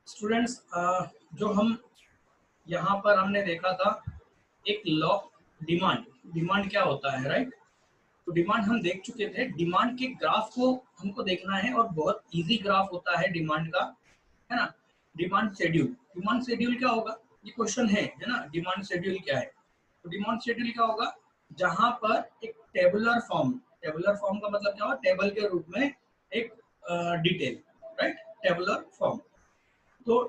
Students, जो हम यहाँ पर हमने देखा था एक लॉ, डिमांड। डिमांड क्या होता है, राइट? तो डिमांड हम देख चुके थे। डिमांड के ग्राफ को हमको देखना है और बहुत इजी ग्राफ होता है डिमांड का, है ना? Demand schedule. डिमांड शेड्यूल क्या होगा, ये क्वेश्चन है ना? डिमांड शेड्यूल क्या है? तो डिमांड शेड्यूल क्या होगा, जहां पर एक टेबुलर फॉर्म, टेबुलर फॉर्म का मतलब क्या होगा, टेबल के रूप में एक डिटेल, राइट? Tabular form. तो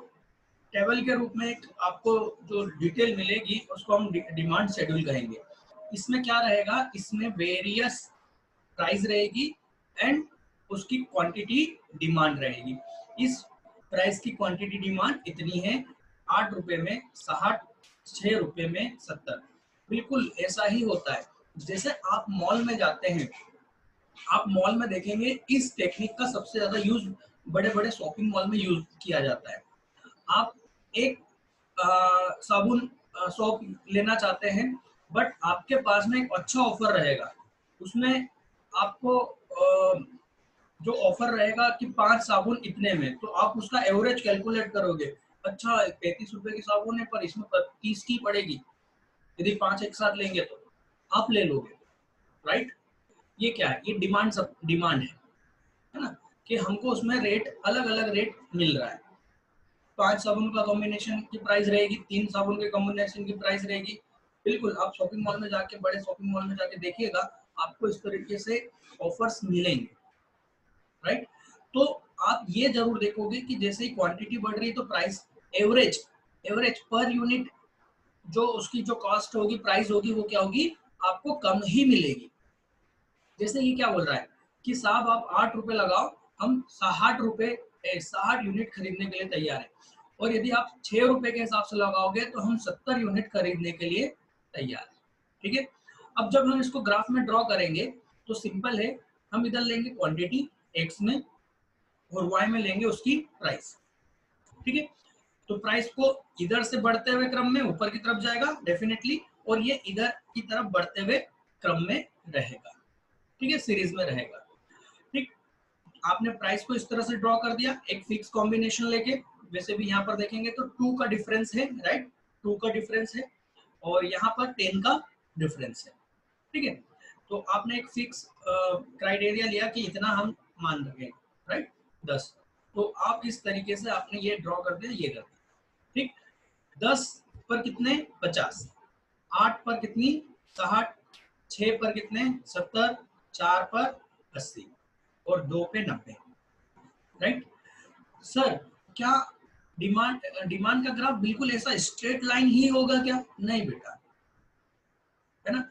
टेबल के रूप में एक आपको जो डिटेल मिलेगी उसको हम डिमांड शेड्यूल कहेंगे। इसमें क्या रहेगा, इसमें वेरियस प्राइस रहेगी एंड उसकी क्वांटिटी डिमांड रहेगी। इस प्राइस की क्वांटिटी डिमांड इतनी है, 8 रुपए में 60, 6 रुपए में 70। बिल्कुल ऐसा ही होता है। जैसे आप मॉल में जाते हैं, आप मॉल में देखेंगे इस टेक्निक का सबसे ज्यादा यूज बड़े बड़े शॉपिंग मॉल में यूज किया जाता है। आप एक साबुन सोप लेना चाहते हैं, बट आपके पास में एक अच्छा ऑफर रहेगा। उसमें आपको जो ऑफर रहेगा कि 5 साबुन इतने में, तो आप उसका एवरेज कैलकुलेट करोगे। अच्छा, 35 रुपए की साबुन है पर इसमें 30 की पड़ेगी, यदि 5 एक साथ लेंगे तो आप ले लोगे, राइट? ये क्या है, ये डिमांड, सब डिमांड है ना? कि हमको उसमें रेट, अलग अलग रेट मिल रहा है। 5 साबुन का कॉम्बिनेशन की प्राइस रहेगी, 3 साबुन के कॉम्बिनेशन की प्राइस रहेगी। बिल्कुल, आप शॉपिंग मॉल में जाके, बड़े शॉपिंग मॉल में जाके देखिएगा, आपको इस तरीके से ऑफर्स मिलेंगे, राइट? तो आप ये जरूर देखोगे कि जैसे ही क्वांटिटी बढ़ रही है तो price, average average per unit जो उसकी जो कॉस्ट होगी, प्राइस होगी, वो क्या होगी, आपको कम ही मिलेगी। जैसे ये क्या बोल रहा है कि साहब आप 8 रुपए लगाओ, हम 60 रुपए, 60 यूनिट खरीदने के लिए तैयार है। और यदि आप 6 रुपए के हिसाब से लगाओगे तो हम 70 यूनिट खरीदने के लिए तैयार है। ठीक है? अब जब हम इसको ग्राफ में ड्रॉ करेंगे तो सिंपल है, हम इधर लेंगे क्वांटिटी एक्स में और वाई में लेंगे उसकी प्राइस। ठीक है? तो प्राइस को इधर से बढ़ते हुए क्रम में ऊपर की तरफ जाएगा डेफिनेटली, और ये इधर की तरफ बढ़ते हुए क्रम में रहेगा। ठीक है? सीरीज में रहेगा। ठीक, आपने प्राइस को इस तरह से ड्रॉ कर दिया एक फिक्स कॉम्बिनेशन लेके। वैसे भी यहाँ पर देखेंगे तो 2 का डिफरेंस है, राइट? 2 का डिफरेंस है और यहाँ पर 10 का डिफरेंस है। ठीक है? तो आपने एक फिक्स क्राइटेरिया लिया कि इतना हम मान रखें, राइट? 10। तो आप इस तरीके से आपने ये ड्रॉ कर दिया, ये कर दिया। ठीक, 10 पर कितने, 50, 8 पर कितनी, 60, 6 पर कितने, 70, 4 पर 80 और 2 पे 90, राइट? सर, क्या डिमांड का ग्राफ बिल्कुल ऐसा स्ट्रेट लाइन ही होगा क्या? नहीं बेटा, है ना?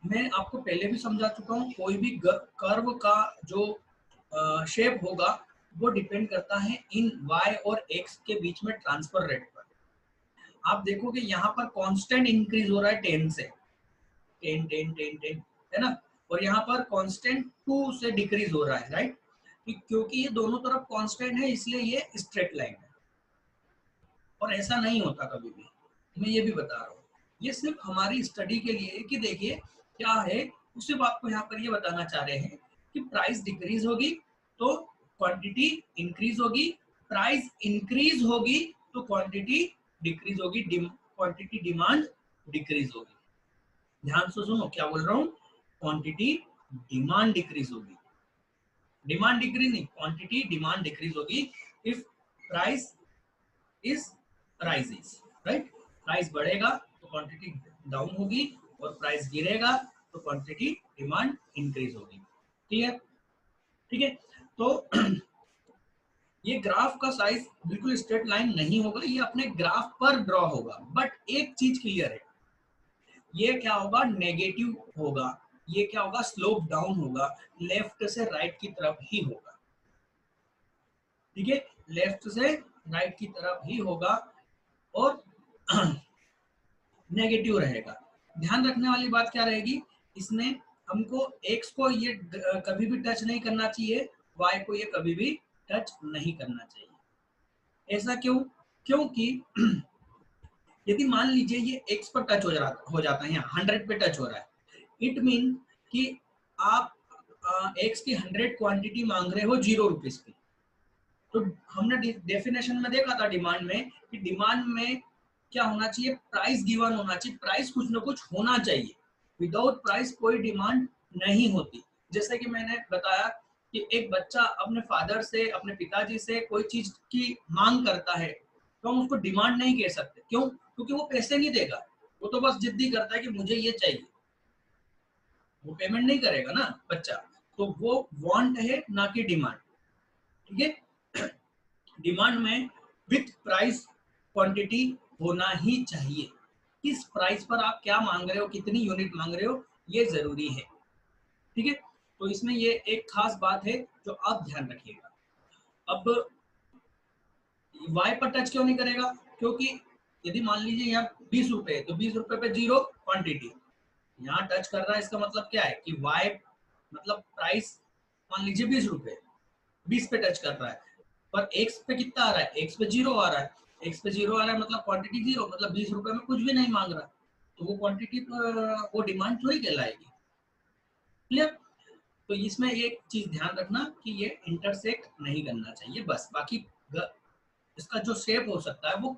मैं आपको पहले भी समझा चुका हूँ, कोई भी कर्व का जो शेप होगा वो डिपेंड करता है इन y और x के बीच में ट्रांसफर रेट पर। आप देखोगे यहाँ पर कांस्टेंट इंक्रीज हो रहा है 10 से, 10 10 10 10, है ना? और यहाँ पर कांस्टेंट 2 से डिक्रीज हो रहा है, राइट? क्योंकि ये दोनों तरफ कांस्टेंट है इसलिए ये स्ट्रेट लाइन है, और ऐसा नहीं होता कभी भी। मैं ये भी बता रहा हूँ, ये सिर्फ हमारी स्टडी के लिए है कि देखिए क्या है। सिर्फ आपको यहाँ पर ये बताना चाह रहे हैं कि प्राइस डिक्रीज होगी तो क्वांटिटी इंक्रीज होगी, प्राइस इंक्रीज होगी तो क्वांटिटी डिक्रीज होगी, क्वांटिटी डिमांड डिक्रीज होगी। ध्यान से सुनो क्या बोल रहा हूँ, क्वांटिटी डिमांड डिक्रीज होगी, डिमांड डिक्रीज नहीं, क्वांटिटी डिमांड डिक्रीज होगी if price is rises, right? Price बढ़ेगा तो क्वांटिटी डाउन होगी और प्राइस गिरेगा तो क्वांटिटी डिमांड इंक्रीज होगी। ठीक है? ठीक है? तो ये ग्राफ का साइज बिल्कुल स्ट्रेट लाइन नहीं होगा, ये अपने ग्राफ पर ड्रॉ होगा। बट एक चीज क्लियर है, ये क्या होगा, नेगेटिव होगा। ये क्या होगा, स्लोप डाउन होगा, लेफ्ट से राइट की तरफ ही होगा। ठीक है? लेफ्ट से राइट की तरफ ही होगा और नेगेटिव रहेगा। ध्यान रखने वाली बात क्या रहेगी, इसमें हमको x को ये कभी भी टच नहीं करना चाहिए, y को ये कभी भी टच नहीं करना चाहिए। ऐसा क्यों? क्योंकि यदि मान लीजिए ये x पर टच हो जाता है, यहाँ 100 पे टच हो रहा है, इट मीन कि आप x की 100 क्वांटिटी मांग रहे हो 0 रुपीज की। तो हमने डेफिनेशन में देखा था डिमांड में कि डिमांड में क्या होना चाहिए, प्राइस गिवन होना चाहिए, प्राइस कुछ ना कुछ होना चाहिए, विदाउट प्राइस कोई डिमांड नहीं होती। जैसे कि मैंने बताया कि एक बच्चा अपने फादर से, अपने पिताजी से कोई चीज की मांग करता है तो हम उसको डिमांड नहीं कह सकते। क्यों? क्योंकि वो पैसे नहीं देगा, वो तो बस जिद्दी करता है कि मुझे ये चाहिए, वो पेमेंट नहीं करेगा ना बच्चा, तो वो वांट है ना कि डिमांड। ठीक है, डिमांड में विथ प्राइस क्वांटिटी होना ही चाहिए। किस प्राइस पर आप क्या मांग रहे हो, कितनी यूनिट मांग रहे हो, ये जरूरी है। ठीक है, तो इसमें ये एक खास बात है जो आप ध्यान रखिएगा। अब वाई पर टच क्यों नहीं करेगा? क्योंकि यदि मान लीजिए यहाँ 20 रुपए, तो 20 रुपए पे जीरो क्वांटिटी, यहाँ टच कर रहा है, इसका मतलब क्या है कि वाई मतलब प्राइस मान लीजिए 20 रुपए, 20 पे टच कर रहा है, पर एक्स पे कितना आ रहा है, एक्स पे जीरो आ रहा है, एक्स पे जीरो आ रहा है मतलब क्वांटिटी जीरो, मतलब 20 रुपए में कुछ भी नहीं मांग रहा, तो वो क्वांटिटी वो डिमांड थोड़ी कहलाएगी। क्लियर? तो इसमें एक चीज ध्यान रखना कि ये इंटरसेक्ट नहीं करना चाहिए बस, बाकी इसका जो शेप हो सकता है वो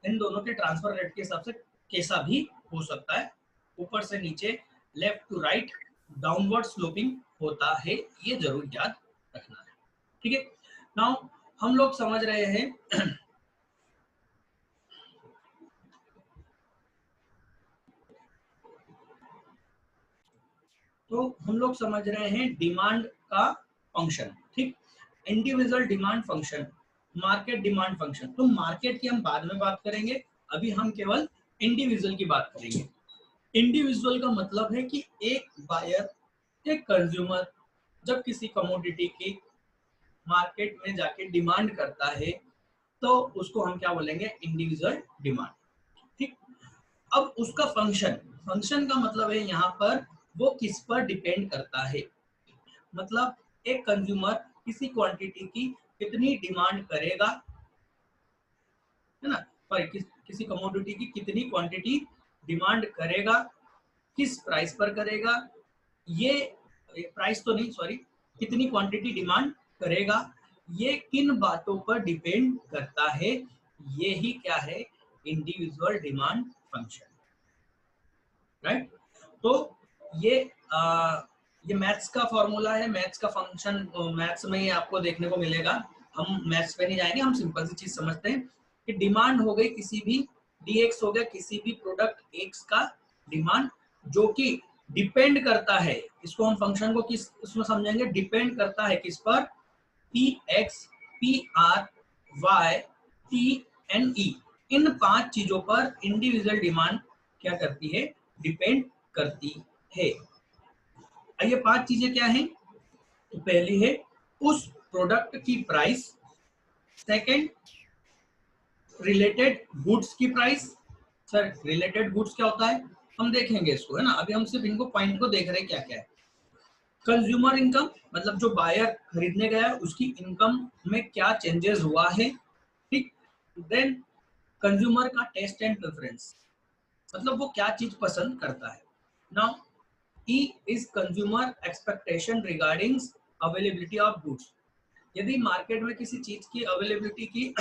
इन दोनों के ट्रांसफर रेट के हिसाब से कैसा भी हो सकता है, ऊपर से नीचे, left to right, downward sloping होता है, ये जरूर याद रखना है। ठीक है, नाउ हम लोग समझ रहे हैं तो हम लोग समझ रहे हैं डिमांड का फंक्शन। ठीक, individual demand function, market demand function. तो मार्केट की हम बाद में बात करेंगे, अभी हम केवल इंडिविजुअल की बात करेंगे। इंडिविजुअल का मतलब है कि एक बायर, एक कंज्यूमर जब किसी कमोडिटी की मार्केट में जाके डिमांड करता है तो उसको हम क्या बोलेंगे, इंडिविजुअल डिमांड। ठीक, अब उसका फंक्शन, फंक्शन का मतलब है यहाँ पर वो किस पर डिपेंड करता है, मतलब एक कंज्यूमर किसी क्वांटिटी की कितनी डिमांड करेगा, है ना, पर किसी कमोडिटी की कितनी क्वांटिटी डिमांड करेगा, किस प्राइस पर करेगा, ये प्राइस तो नहीं सॉरी, कितनी क्वांटिटी डिमांड करेगा, ये किन बातों पर डिपेंड करता है, ये ही क्या है, इंडिविजुअल डिमांड फंक्शन। राइट, तो ये ये मैथ्स का फॉर्मूला है, मैथ्स का फंक्शन, मैथ्स में ही आपको देखने को मिलेगा। हम मैथ्स पे नहीं जाएंगे, हम सिंपल सी चीज समझते हैं कि डिमांड हो गई किसी भी, डीएक्स हो गया किसी भी प्रोडक्ट एक्स का डिमांड, जो कि डिपेंड करता है, इसको हम फंक्शन को किस उसमें समझेंगे, डिपेंड करता है किस पर, P X, P R, Y, T N E, इन 5 चीजों पर इंडिविजुअल डिमांड क्या करती है, डिपेंड करती है। ये 5 चीजें क्या हैं? तो पहली है उस प्रोडक्ट की प्राइस, सेकंड रिलेटेड गुड्स की प्राइस। सर रिलेटेड गुड्स क्या होता है, हम देखेंगे इसको, है ना, अभी हम सिर्फ इनको पॉइंट को देख रहे हैं क्या क्या है। कंज्यूमर इनकम, मतलब जो बायर खरीदने गया है उसकी इनकम में क्या चेंजेस हुआ है। ठीक, देन कंज्यूमर का टेस्ट एंड प्रेफरेंस, मतलब वो क्या चीज पसंद करता है। Now E is consumer expectation regarding availability of goods, यदि मार्केट में किसी चीज की अवेलेबिलिटी की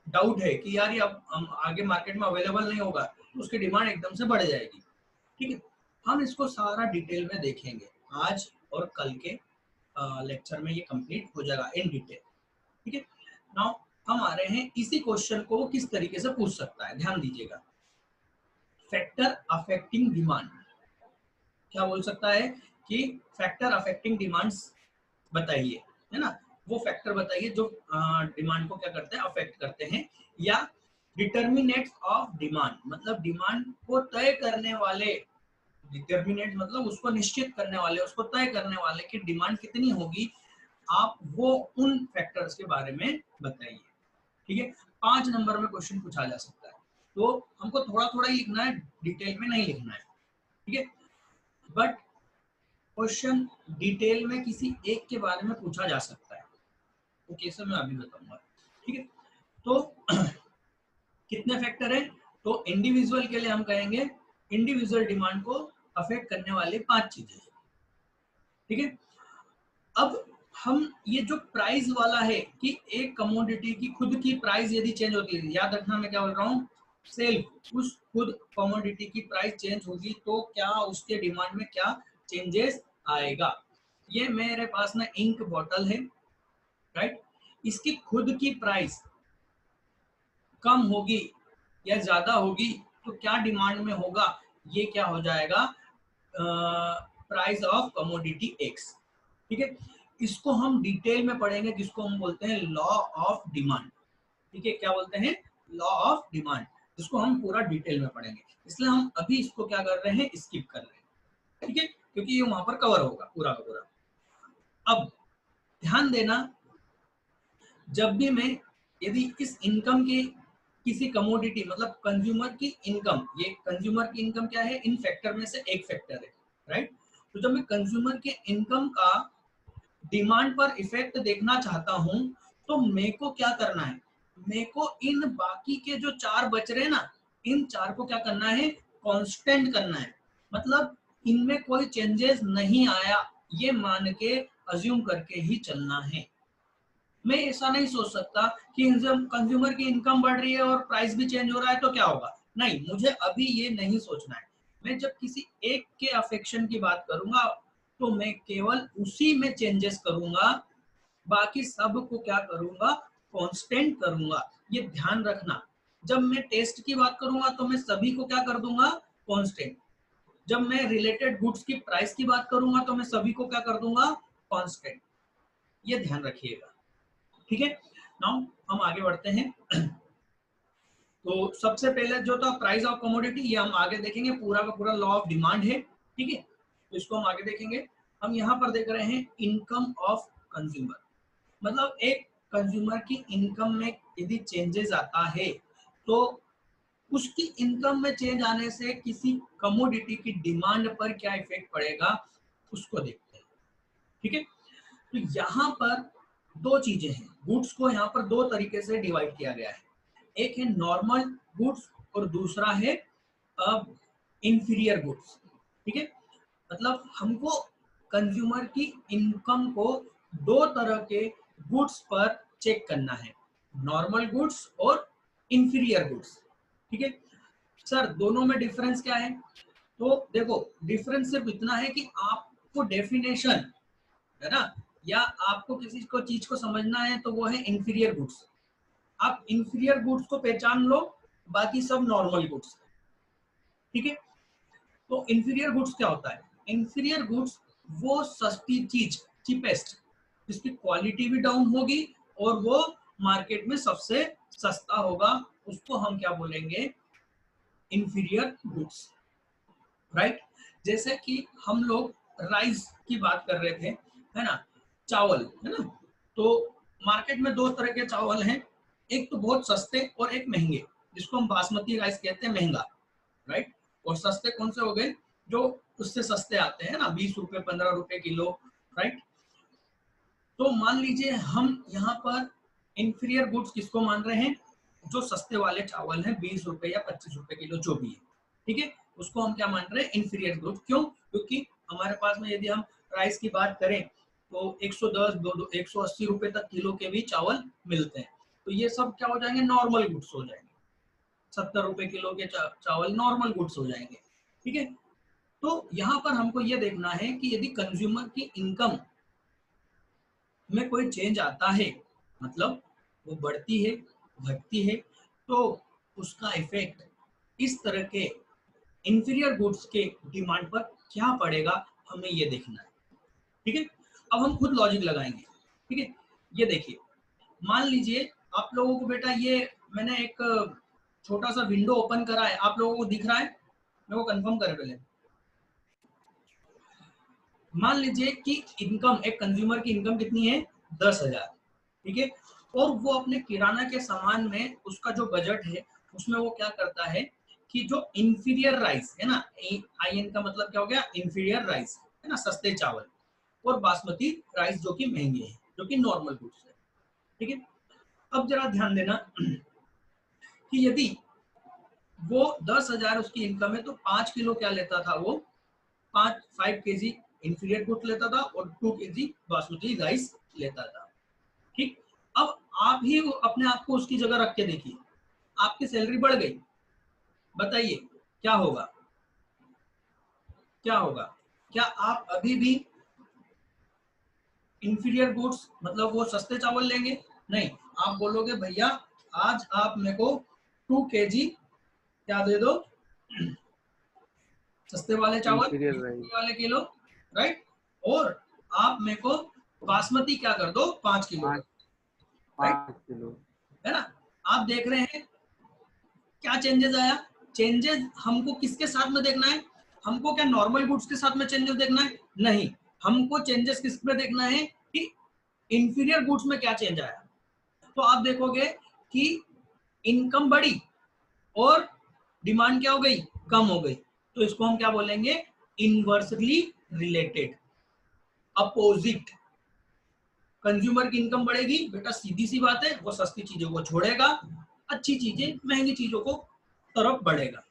डाउट है कि यार ये अब आगे मार्केट में अवेलेबल नहीं होगा, तो उसकी डिमांड एकदम से बढ़ जाएगी। ठीक है, हम इसको सारा डिटेल में देखेंगे आज और कल के लेक्चर में, ये कंप्लीट हो जाएगा इन डिटेल। ठीक है, नाउ हम आ रहे हैं इसी क्वेश्चन को किस तरीके से पूछ सकता है, ध्यान दीजिएगा। फैक्टर अफेक्टिंग डिमांड, क्या बोल सकता है कि फैक्टर अफेक्टिंग डिमांड्स बताइए, है ना, वो फैक्टर बताइए जो डिमांड को क्या करते हैं, अफेक्ट करते हैं, या डिटर्मिनेट्स ऑफ डिमांड, मतलब डिमांड को तय करने वाले, डिटर्मिनेट मतलब उसको निश्चित करने वाले, उसको तय करने वाले कि डिमांड कितनी होगी, आप वो उन फैक्टर्स के बारे में बताइए। ठीक है, 5 नंबर में क्वेश्चन पूछा जा सकता है, तो हमको थोड़ा थोड़ा ही लिखना है, डिटेल में नहीं लिखना है। ठीक है, बट क्वेश्चन डिटेल में किसी एक के बारे में पूछा जा सकता है, वो कैसे मैं अभी बताऊंगा। ठीक है, तो कितने फैक्टर है, तो इंडिविजुअल के लिए हम कहेंगे इंडिविजुअल डिमांड को अफेक्ट करने वाले 5 चीजें। ठीक है, अब हम ये जो प्राइस वाला है कि एक कमोडिटी की खुद की प्राइस यदि चेंज होती है, याद रखना मैं क्या बोल रहा हूँ, सेल्फ उस खुद कमोडिटी की प्राइस चेंज होगी तो क्या उसके डिमांड में क्या चेंजेस आएगा। ये मेरे पास ना इंक बॉटल है, राइट, इसकी खुद की प्राइस कम होगी या ज्यादा होगी तो क्या डिमांड में होगा, ये क्या हो जाएगा, प्राइस ऑफ कमोडिटी एक्स। ठीक है, इसको हम डिटेल में पढ़ेंगे जिसको हम बोलते हैं लॉ ऑफ डिमांड। ठीक है, क्या बोलते हैं, लॉ ऑफ डिमांड, जिसको हम पूरा डिटेल में पढ़ेंगे, इसलिए हम अभी इसको क्या कर रहे हैं, स्किप कर रहे हैं। ठीक है, क्योंकि ये वहां पर कवर होगा पूरा का पूरा। अब ध्यान देना, जब भी मैं यदि इस इनकम के किसी कमोडिटी मतलब कंज्यूमर की इनकम, ये कंज्यूमर की इनकम क्या है, इन फैक्टर में से एक फैक्टर है, राइट। तो जब मैं कंज्यूमर के इनकम का डिमांड पर इफेक्ट देखना चाहता हूं तो मेरे को क्या करना है, मेरे को इन बाकी के जो चार बच रहे ना, इन चार को क्या करना है, कांस्टेंट करना है, मतलब इनमें कोई चेंजेस नहीं आया ये मान के अज्यूम करके ही चलना है। मैं ऐसा नहीं सोच सकता कि कंज्यूमर की इनकम बढ़ रही है और प्राइस भी चेंज हो रहा है तो क्या होगा, नहीं, मुझे अभी ये नहीं सोचना है। मैं जब किसी एक के अफेक्शन की बात करूंगा तो मैं केवल उसी में चेंजेस करूंगा, बाकी सब को क्या करूंगा, कांस्टेंट करूंगा। ये ध्यान रखना, जब मैं टेस्ट की बात करूंगा तो मैं सभी को क्या कर दूंगा, कांस्टेंट। जब मैं रिलेटेड गुड्स की प्राइस की बात करूंगा तो मैं सभी को क्या कर दूंगा, कांस्टेंट। ये ध्यान रखिएगा। ठीक है, नाउ हम आगे बढ़ते हैं। तो सबसे पहले जो था प्राइस ऑफ कमोडिटी, ये हम आगे देखेंगे, पूरा का पूरा लॉ ऑफ डिमांड है। ठीक है, तो इसको हम आगे देखेंगे। हम यहाँ पर देख रहे हैं इनकम ऑफ कंज्यूमर, मतलब एक कंज्यूमर की इनकम में यदि चेंजेस आता है तो उसकी इनकम में चेंज आने से किसी कमोडिटी की डिमांड पर क्या इफेक्ट पड़ेगा, उसको देखते हैं। ठीक है, तो यहाँ पर दो चीजें हैं, गुड्स को यहाँ पर दो तरीके से डिवाइड किया गया है, एक है नॉर्मल गुड्स और दूसरा है इंफीरियर गुड्स। ठीक है, मतलब हमको कंज्यूमर की इनकम को दो तरह के गुड्स पर चेक करना है, नॉर्मल गुड्स और इंफीरियर गुड्स। ठीक है सर, दोनों में डिफरेंस क्या है, तो देखो डिफरेंस सिर्फ इतना है कि आपको डेफिनेशन है ना, या आपको किसी को चीज को समझना है तो वो है इंफीरियर गुड्स। आप इंफीरियर गुड्स को पहचान लो, बाकी सब नॉर्मल गुड्स। ठीक है, तो इंफीरियर गुड्स क्या होता है, इंफीरियर गुड्स वो सस्ती चीज, चीपेस्ट, जिसकी क्वालिटी भी डाउन होगी और वो मार्केट में सबसे सस्ता होगा, उसको हम क्या बोलेंगे, इंफीरियर गुड्स, राइट। जैसे कि हम लोग राइस की बात कर रहे थे, है ना, चावल, है ना, तो मार्केट में दो तरह के चावल हैं, एक तो बहुत सस्ते और एक महंगे, जिसको हम बासमती राइस कहते हैं, महंगा, राइट। और सस्ते कौन से हो गए, जो उससे सस्ते आते हैं ना, 20 रुपए 15 रुपए किलो, राइट। तो मान लीजिए हम यहाँ पर इंफीरियर गुड्स किसको मान रहे हैं, जो सस्ते वाले चावल हैं, 20 रुपए या 25 रुपए किलो जो भी है, ठीक है, उसको हम क्या मान रहे हैं, इंफीरियर गुड्स। क्यों, क्योंकि हमारे पास में यदि हम प्राइस की बात करें तो 110 180 रुपए तक किलो के भी चावल मिलते हैं, तो ये सब क्या हो जाएंगे, नॉर्मल गुड्स हो जाएंगे, 70 रुपए किलो के चावल नॉर्मल गुड्स हो जाएंगे। ठीक है, तो यहाँ पर हमको ये देखना है कि यदि कंज्यूमर की इनकम में कोई चेंज आता है, मतलब वो बढ़ती है घटती है, तो उसका इफेक्ट इस तरह के इंफीरियर गुड्स के डिमांड पर क्या पड़ेगा, हमें ये देखना है। ठीक है, अब हम खुद लॉजिक लगाएंगे। ठीक है, ये देखिए, मान लीजिए आप लोगों को बेटा, ये मैंने एक छोटा सा विंडो ओपन करा है, आप लोगों को दिख रहा है, मेरे को कंफर्म करे पहले। मान लीजिए कि इनकम, एक कंज्यूमर की इनकम कितनी है, 10,000। ठीक है, और वो अपने किराना के सामान में उसका जो बजट है उसमें वो क्या करता है कि जो इंफीरियर राइस है ना, IN का मतलब क्या हो गया, इंफीरियर राइस, है ना, सस्ते चावल, और बासमती राइस जो कि महंगे हैं, जो कि नॉर्मल गुड्स है। ठीक है, अब जरा ध्यान देना कि यदि वो 10,000 उसकी इनकम है तो 5 किलो क्या लेता था वो, 5 kg इंफीरियर गुड्स लेता था और 2 केजी बासमती राइस लेता था। ठीक, अब आप ही अपने आप को उसकी जगह रख के देखिए, आपकी सैलरी बढ़ गई, बताइए क्या होगा? क्या होगा? क्या आप अभी भी इंफीरियर गुड्स मतलब वो सस्ते चावल लेंगे? नहीं, आप बोलोगे भैया आज आप मेरे को 2 केजी क्या दे दो, सस्ते वाले चावल, इंफीरियर 20 राइस वाले किलो, राइट, और आप मेरे को बासमती क्या कर दो 5 किलो, 5 किलो, है ना? आप देख रहे हैं क्या चेंजेस आया? चेंजेस हमको किसके साथ में देखना है? हमको क्या नॉर्मल गुड्स के साथ में चेंजेस देखना है? नहीं, हमको चेंजेस किस में देखना है कि इंफीरियर गुड्स में क्या चेंज आया। तो आप देखोगे कि इनकम बढ़ी और डिमांड क्या हो गई? कम हो गई। तो इसको हम क्या बोलेंगे? Inversely related, opposite. कंज्यूमर की इनकम बढ़ेगी, बेटा सीधी सी बात है, वो सस्ती चीजों को छोड़ेगा, अच्छी चीजें महंगी चीजों को तरफ बढ़ेगा।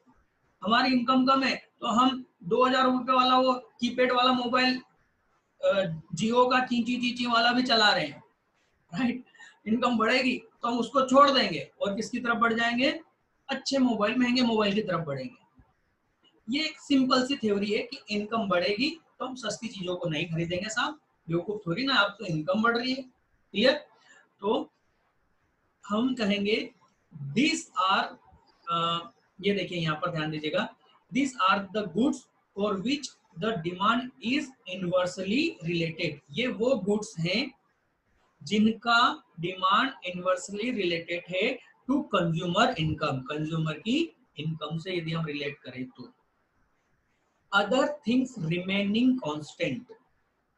हमारी इनकम कम है तो हम 2000 रुपए वाला वो कीपैड वाला मोबाइल जियो का चींची चींची वाला भी चला रहे हैं, राइट? इनकम बढ़ेगी तो हम उसको छोड़ देंगे और किसकी तरफ बढ़ जाएंगे? अच्छे मोबाइल, महंगे मोबाइल की तरफ बढ़ेंगे। ये एक सिंपल सी थ्योरी है कि इनकम बढ़ेगी तो हम सस्ती चीजों को नहीं खरीदेंगे साहब, बेवकूफ थोड़ी ना, आप तो इनकम बढ़ रही है। क्लियर? तो हम कहेंगे दिस आर, ये देखिए यहाँ पर ध्यान दीजिएगा, this are the goods for which the demand is inversely related. ये वो गुड्स हैं जिनका डिमांड इनवर्सली रिलेटेड है टू कंज्यूमर इनकम, कंज्यूमर की इनकम से यदि हम रिलेट करें तो। अदर थिंग्स रिमेनिंग कांस्टेंट,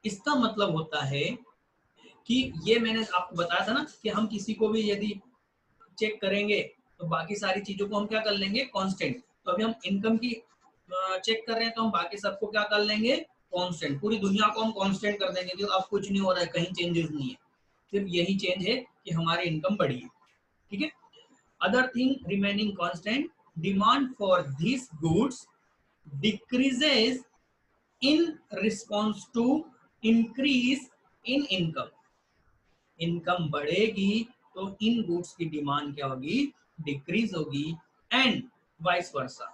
इसका मतलब होता है कि ये मैंने आपको बताया था ना कि हम किसी को भी यदि चेक करेंगे तो बाकी सारी चीजों को हम क्या कर लेंगे? कांस्टेंट। तो अभी हम इनकम की चेक कर रहे हैं तो हम बाकी सबको क्या कर लेंगे? कांस्टेंट। पूरी दुनिया को हम कांस्टेंट कर देंगे कि अब कुछ नहीं हो रहा है, कहीं चेंजेस नहीं है, सिर्फ यही चेंज है कि हमारी इनकम बढ़ी है। ठीक है? Other thing remaining constant, demand for this goods decreases in response to increase in income। Income बढ़ेगी तो इन गुड्स की डिमांड क्या होगी? डिक्रीज होगी। एंड वाइस वर्सा,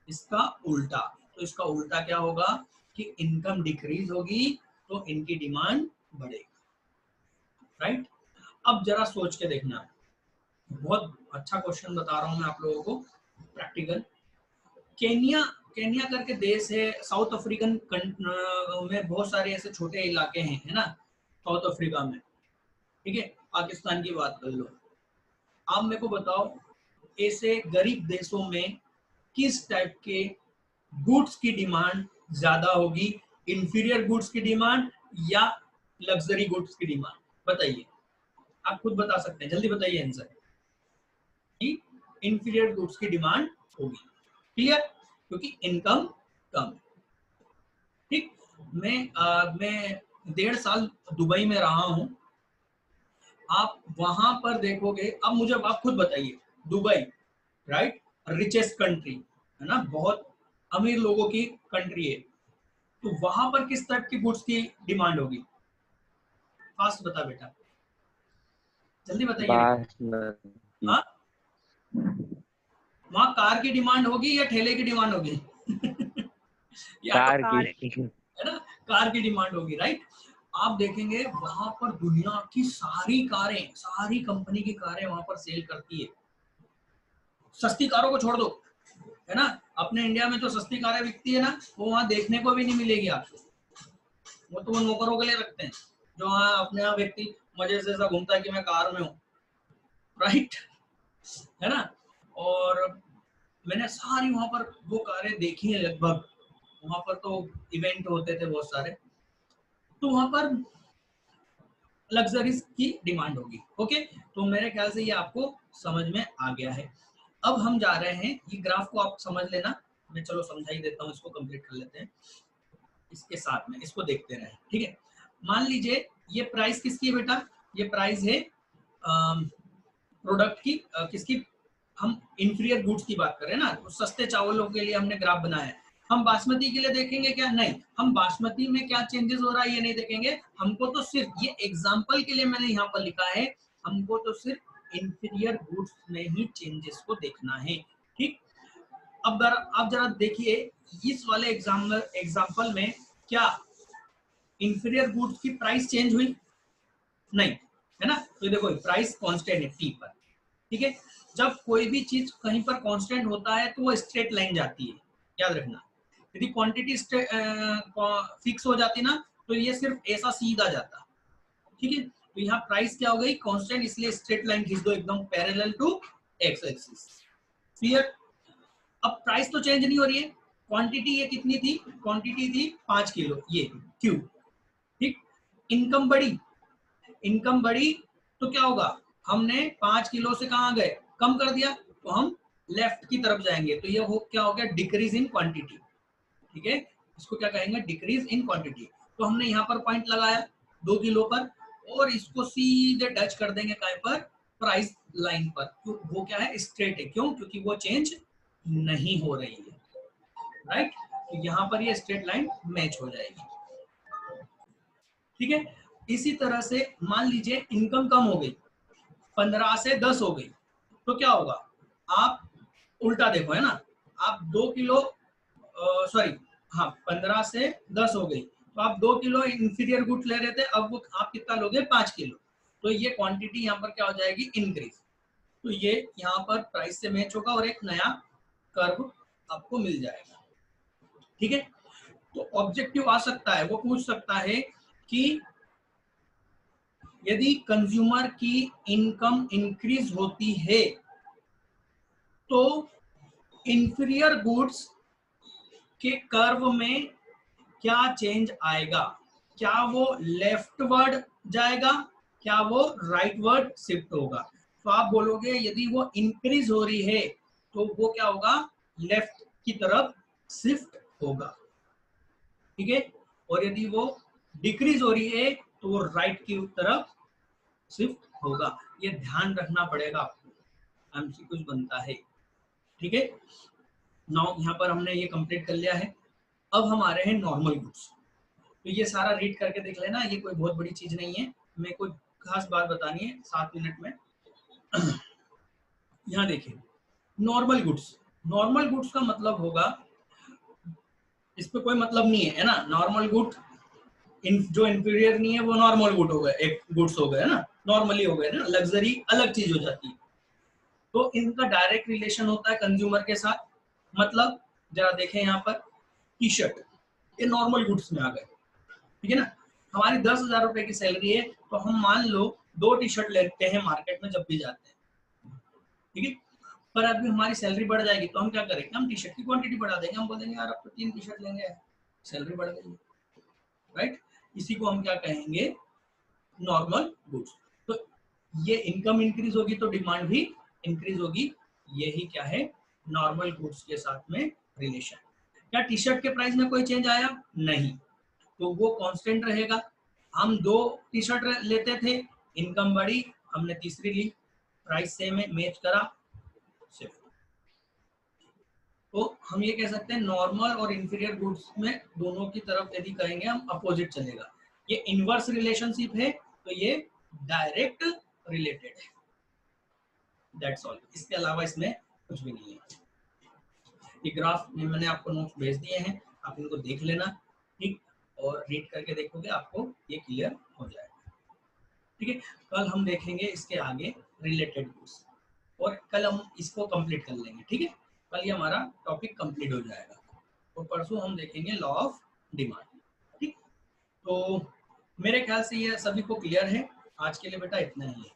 इसका उल्टा। तो इसका उल्टा क्या होगा कि इनकम डिक्रीज होगी तो इनकी डिमांड बढ़ेगी, राइट? अब जरा सोच के देखना, बहुत अच्छा क्वेश्चन बता रहा हूं मैं आप लोगों को, प्रैक्टिकल। केनिया, केनिया करके देश है, साउथ अफ्रीकन में बहुत सारे ऐसे छोटे इलाके हैं, है ना, साउथ अफ्रीका में। ठीक है, पाकिस्तान की बात कर लो। आप मेरे को बताओ ऐसे गरीब देशों में किस टाइप के गुड्स की डिमांड ज्यादा होगी? इंफीरियर गुड्स की डिमांड या लग्जरी गुड्स की डिमांड? बताइए, आप खुद बता सकते हैं, जल्दी बताइए आंसर। इंफीरियर गुड्स की डिमांड होगी। क्लियर? क्योंकि इनकम कम है। ठीक, मैं 1.5 साल दुबई में रहा हूं। आप वहां पर देखोगे, अब मुझे आप खुद बताइए, दुबई, राइट, रिचेस्ट कंट्री है ना, बहुत अमीर लोगों की कंट्री है, तो वहां पर किस टाइप की गुड्स की डिमांड होगी? फास्ट बता बेटा, जल्दी बताइए बेटा। बासमती, हाँ, वहां कार की डिमांड होगी या ठेले की डिमांड होगी? या कार तो की, है ना, कार की डिमांड होगी, राइट? आप देखेंगे वहां पर दुनिया की सारी कारें, सारी कंपनी की कारें वहां पर सेल करती है। सस्ती कारों को छोड़ दो, है ना, अपने इंडिया में जो सस्ती कारें बिकती है ना, वो वहां देखने को भी नहीं मिलेगी आपको। वो तो वो नौकरों के लिए रखते हैं, जो वहां अपने आप व्यक्ति मजे से ऐसा घूमता है कि मैं कार में हूँ, राइट, है ना। और मैंने सारी वहां पर वो कारें देखी है लगभग, वहां पर तो इवेंट होते थे बहुत सारे, तो वहां पर लग्जरीज की डिमांड होगी। ओके, तो मेरे ख्याल से ये आपको समझ में आ गया है। अब हम जा रहे हैं, ये ग्राफ को आप समझ लेना, मैं चलो समझा ही देता हूँ, इसको कंप्लीट कर लेते हैं इसके साथ में, इसको देखते रहे। ठीक है, मान लीजिए ये प्राइस किसकी है बेटा? ये प्राइस है प्रोडक्ट की, किसकी? हम इंफीरियर गुड्स की बात कर रहे हैं ना, तो सस्ते चावलों के लिए हमने ग्राफ बनाया है। हम बासमती के लिए देखेंगे क्या? नहीं, हम बासमती में क्या चेंजेस हो रहा है ये नहीं देखेंगे। हमको तो सिर्फ ये एग्जांपल के लिए मैंने यहाँ पर लिखा है, हमको तो सिर्फ इंफीरियर गुड्स में ही चेंजेस को देखना है। ठीक, अब आप जरा देखिए इस वाले एग्जाम्पल में क्या इंफीरियर गुड्स की प्राइस चेंज हुई? नहीं, है ना। तो देखो प्राइस कांस्टेंट है टी पर। ठीक है, जब कोई भी चीज कहीं पर कांस्टेंट होता है तो वो स्ट्रेट लाइन जाती है, याद रखना। यदि क्वांटिटी फिक्स हो जाती ना तो ये सिर्फ ऐसा सीधा जाता। ठीक है, तो यहाँ प्राइस क्या हो गई? कांस्टेंट, इसलिए स्ट्रेट लाइन खींच दो एकदम parallel to X axis. Clear? अब प्राइस तो चेंज नहीं हो रही है, क्वांटिटी ये कितनी थी? क्वांटिटी थी 5 किलो, ये क्यू। ठीक, इनकम बढ़ी, इनकम बढ़ी तो क्या होगा? हमने 5 किलो से कहाँ गए? कम कर दिया, तो हम लेफ्ट की तरफ जाएंगे, तो ये क्या हो गया? Decrease in quantity. ठीक है, इसको क्या कहेंगे? Decrease in quantity. तो हमने यहाँ पर पॉइंट लगाया 2 किलो पर और इसको सीधे टच कर देंगे कहीं पर? प्राइस लाइन पर। तो वो क्या है? स्ट्रेट है। क्यों? क्योंकि वो चेंज नहीं हो रही है, राइट। तो यहाँ पर ये स्ट्रेट लाइन मैच हो जाएगी। ठीक है, इसी तरह से मान लीजिए इनकम कम हो गई, 15 से 10 हो गई, तो क्या होगा? आप उल्टा देखो, है ना। आप 2 किलो सॉरी, हाँ 15 से 10 हो गई, तो आप 2 किलो इंफीरियर गुड्स ले रहे थे, अब वो आप कितना लोगे? 5 किलो। तो ये क्वांटिटी यहाँ पर क्या हो जाएगी? इंक्रीज। तो ये यहाँ पर प्राइस से मैच होगा और एक नया कर्व आपको मिल जाएगा। ठीक है, तो ऑब्जेक्टिव आ सकता है, वो पूछ सकता है कि यदि कंज्यूमर की इनकम इंक्रीज होती है तो इंफीरियर गुड्स के कर्व में क्या चेंज आएगा? क्या वो लेफ्टवर्ड जाएगा? क्या वो राइटवर्ड शिफ्ट होगा? तो आप बोलोगे यदि वो इंक्रीज हो रही है तो वो क्या होगा? लेफ्ट की तरफ शिफ्ट होगा। ठीक है, और यदि वो डिक्रीज हो रही है तो वो राइट की तरफ शिफ्ट होगा। ये ध्यान रखना पड़ेगा आपको, एमसीक्यूज बनता है। ठीक है, नाउ यहाँ पर हमने ये कंप्लीट कर लिया है। अब हम आ रहे हैं नॉर्मल गुड्स। तो ये सारा रीड करके देख लेना, ये कोई बहुत बड़ी चीज नहीं है, हमें कोई खास बात बतानी है 7 मिनट में। यहाँ देखिए नॉर्मल गुड्स। नॉर्मल गुड्स का मतलब होगा, इस पे कोई मतलब नहीं है ना। नॉर्मल गुड जो इंफीरियर नहीं है वो नॉर्मल गुड हो गए, एक गुड्स हो गए, है ना, नॉर्मली हो गए ना। लग्जरी अलग चीज हो जाती है। तो इनका डायरेक्ट रिलेशन होता है कंज्यूमर के साथ। मतलब जरा देखें यहाँ पर, टी शर्ट ये नॉर्मल गुड्स में आ गए। ठीक है ना, हमारी 10,000 रुपए की सैलरी है तो हम मान लो 2 टी शर्ट लेते हैं मार्केट में जब भी जाते हैं। ठीक है, पर अभी हमारी सैलरी बढ़ जाएगी तो हम क्या करेंगे? हम टी शर्ट की क्वांटिटी बढ़ा देंगे। हम बोलेंगे यार अब तो 3 टी शर्ट लेंगे, सैलरी बढ़ गई, राइट। इसी को हम क्या कहेंगे? Normal goods. तो ये इनकम इंक्रीज होगी तो डिमांड भी इंक्रीज होगी। यही क्या है? नॉर्मल गुड्स के साथ में रिलेशन। क्या टी शर्ट के प्राइस में कोई चेंज आया? नहीं, तो वो कांस्टेंट रहेगा। हम 2 टी शर्ट लेते थे, इनकम बढ़ी, हमने तीसरी ली, प्राइस सेम है, मैच करा, सिर्फ। तो हम ये कह सकते हैं नॉर्मल और इंफीरियर गुड्स में दोनों की तरफ यदि कहेंगे हम अपोजिट चलेगा। ये इनवर्स रिलेशनशिप है तो ये डायरेक्ट रिलेटेड है, दैट्स ऑल। इसके अलावा इसमें कुछ भी नहीं है। ये ग्राफ में मैंने आपको नोट्स भेज दिए हैं, आप इनको देख लेना, ठीक, और रीड करके देखोगे आपको ये क्लियर हो जाएगा। ठीक है, कल हम देखेंगे इसके आगे रिलेटेड गुड्स और कल हम इसको कंप्लीट कर लेंगे। ठीक है, कल ये हमारा टॉपिक कंप्लीट हो जाएगा और परसों हम देखेंगे लॉ ऑफ डिमांड। ठीक, तो मेरे ख्याल से ये सभी को क्लियर है। आज के लिए बेटा इतना ही है।